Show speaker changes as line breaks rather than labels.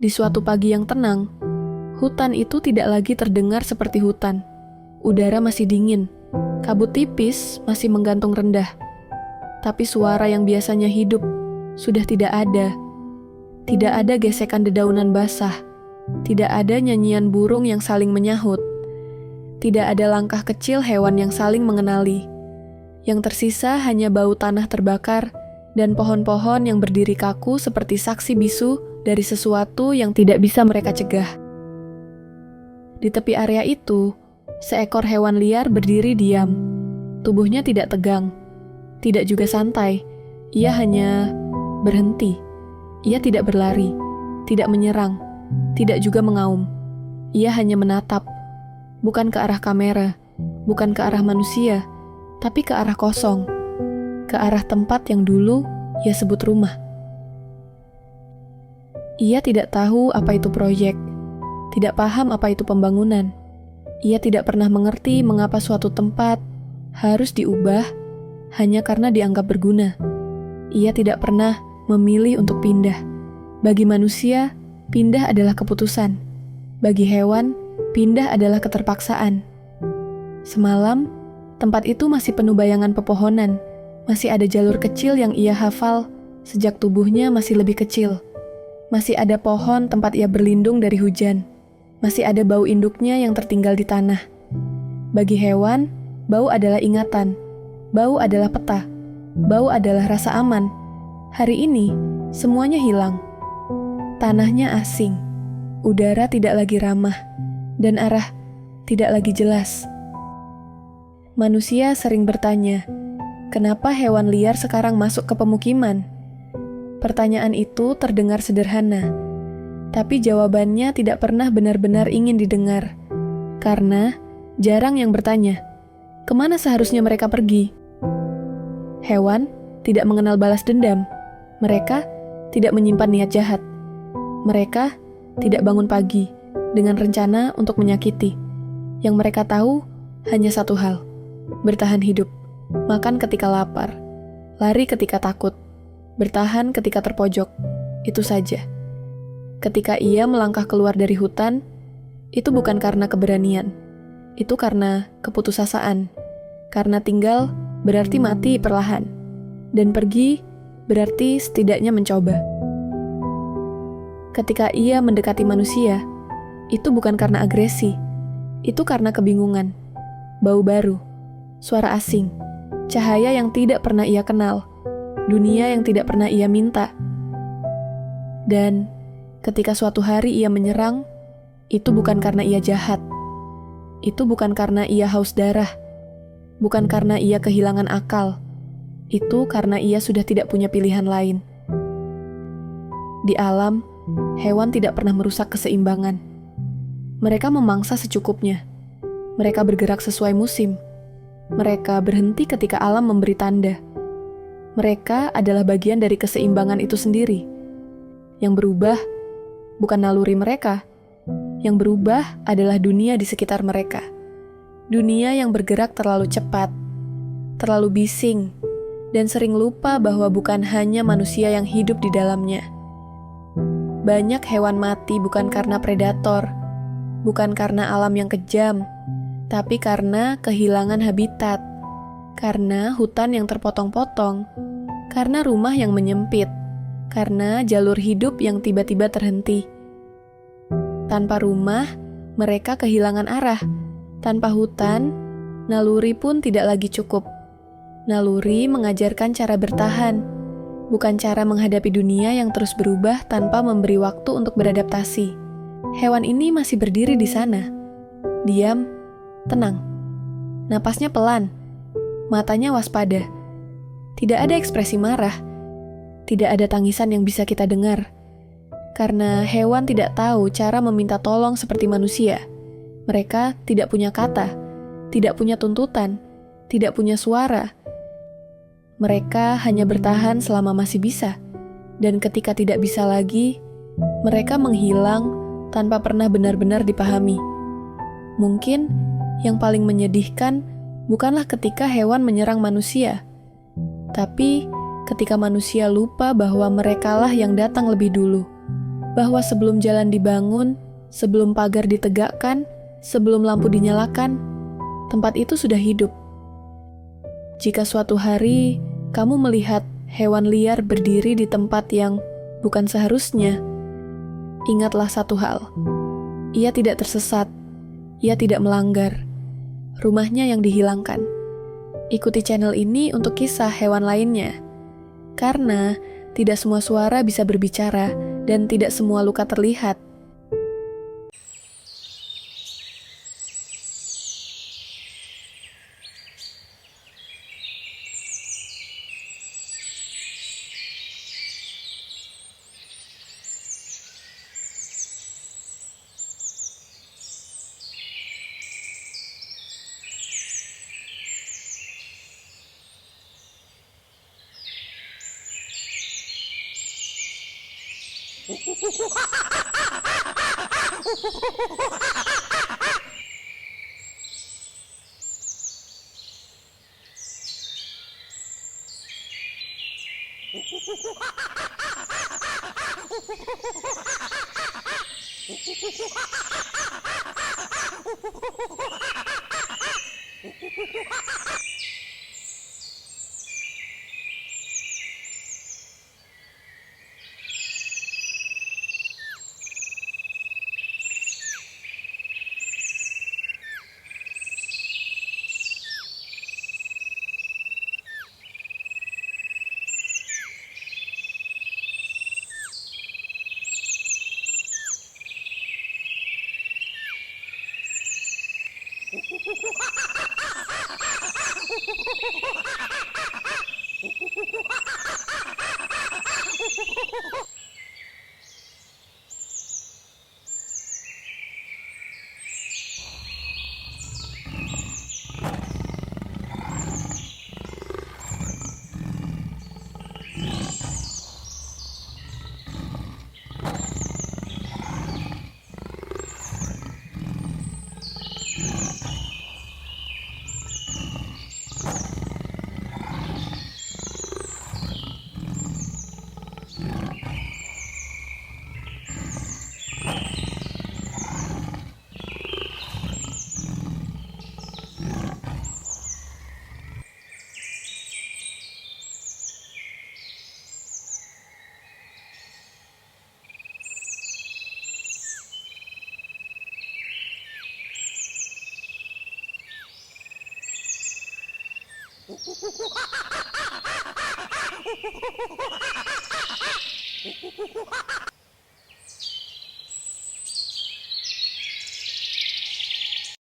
Di suatu pagi yang tenang, hutan itu tidak lagi terdengar seperti hutan. Udara masih dingin, kabut tipis masih menggantung rendah. Tapi suara yang biasanya hidup sudah tidak ada. Tidak ada gesekan dedaunan basah. Tidak ada nyanyian burung yang saling menyahut. Tidak ada langkah kecil hewan yang saling mengenali. Yang tersisa hanya bau tanah terbakar dan pohon-pohon yang berdiri kaku seperti saksi bisu dari sesuatu yang tidak bisa mereka cegah. Di tepi area itu, seekor hewan liar berdiri diam. Tubuhnya tidak tegang, tidak juga santai. Ia hanya berhenti. Ia tidak berlari, tidak menyerang, tidak juga mengaum. Ia hanya menatap, bukan ke arah kamera, bukan ke arah manusia, tapi ke arah kosong, ke arah tempat yang dulu ia sebut rumah. Ia tidak tahu apa itu proyek, tidak paham apa itu pembangunan. Ia tidak pernah mengerti mengapa suatu tempat harus diubah hanya karena dianggap berguna. Ia tidak pernah memilih untuk pindah. Bagi manusia, pindah adalah keputusan. Bagi hewan, pindah adalah keterpaksaan. Semalam, tempat itu masih penuh bayangan pepohonan. Masih ada jalur kecil yang ia hafal sejak tubuhnya masih lebih kecil. Masih ada pohon tempat ia berlindung dari hujan. Masih ada bau induknya yang tertinggal di tanah. Bagi hewan, bau adalah ingatan. Bau adalah peta. Bau adalah rasa aman. Hari ini, semuanya hilang. Tanahnya asing. Udara tidak lagi ramah. Dan arah tidak lagi jelas. Manusia sering bertanya, kenapa hewan liar sekarang masuk ke pemukiman? Pertanyaan itu terdengar sederhana, tapi jawabannya tidak pernah benar-benar ingin didengar. Karena jarang yang bertanya, kemana seharusnya mereka pergi? Hewan tidak mengenal balas dendam. Mereka tidak menyimpan niat jahat. Mereka tidak bangun pagi dengan rencana untuk menyakiti. Yang mereka tahu hanya satu hal, bertahan hidup, makan ketika lapar, lari ketika takut, bertahan ketika terpojok, itu saja. Ketika ia melangkah keluar dari hutan, itu bukan karena keberanian, itu karena keputusasaan. Karena tinggal berarti mati perlahan, dan pergi berarti setidaknya mencoba. Ketika ia mendekati manusia, itu bukan karena agresi, itu karena kebingungan. Bau baru, suara asing, cahaya yang tidak pernah ia kenal, dunia yang tidak pernah ia minta. Dan ketika suatu hari ia menyerang, itu bukan karena ia jahat. Itu bukan karena ia haus darah. Bukan karena ia kehilangan akal. Itu karena ia sudah tidak punya pilihan lain. Di alam, hewan tidak pernah merusak keseimbangan. Mereka memangsa secukupnya. Mereka bergerak sesuai musim. Mereka berhenti ketika alam memberi tanda. Mereka adalah bagian dari keseimbangan itu sendiri. Yang berubah bukan naluri mereka. Yang berubah adalah dunia di sekitar mereka. Dunia yang bergerak terlalu cepat, terlalu bising, dan sering lupa bahwa bukan hanya manusia yang hidup di dalamnya. Banyak hewan mati bukan karena predator, bukan karena alam yang kejam, tapi karena kehilangan habitat, karena hutan yang terpotong-potong, karena rumah yang menyempit, karena jalur hidup yang tiba-tiba terhenti. Tanpa rumah, mereka kehilangan arah. Tanpa hutan, naluri pun tidak lagi cukup. Naluri mengajarkan cara bertahan, bukan cara menghadapi dunia yang terus berubah tanpa memberi waktu untuk beradaptasi. Hewan ini masih berdiri di sana, diam, tenang. Napasnya pelan, matanya waspada. Tidak ada ekspresi marah, tidak ada tangisan yang bisa kita dengar. Karena hewan tidak tahu cara meminta tolong seperti manusia. Mereka tidak punya kata, tidak punya tuntutan, tidak punya suara. Mereka hanya bertahan selama masih bisa, dan ketika tidak bisa lagi, mereka menghilang tanpa pernah benar-benar dipahami. Mungkin yang paling menyedihkan bukanlah ketika hewan menyerang manusia, tapi ketika manusia lupa bahwa merekalah yang datang lebih dulu. bahwa sebelum jalan dibangun, sebelum pagar ditegakkan, sebelum lampu dinyalakan, tempat itu sudah hidup. Jika suatu hari kamu melihat hewan liar berdiri di tempat yang bukan seharusnya, ingatlah satu hal. Ia tidak tersesat, ia tidak melanggar. Rumahnya yang dihilangkan. Ikuti channel ini untuk kisah hewan lainnya. Karena tidak semua suara bisa berbicara dan tidak semua luka terlihat.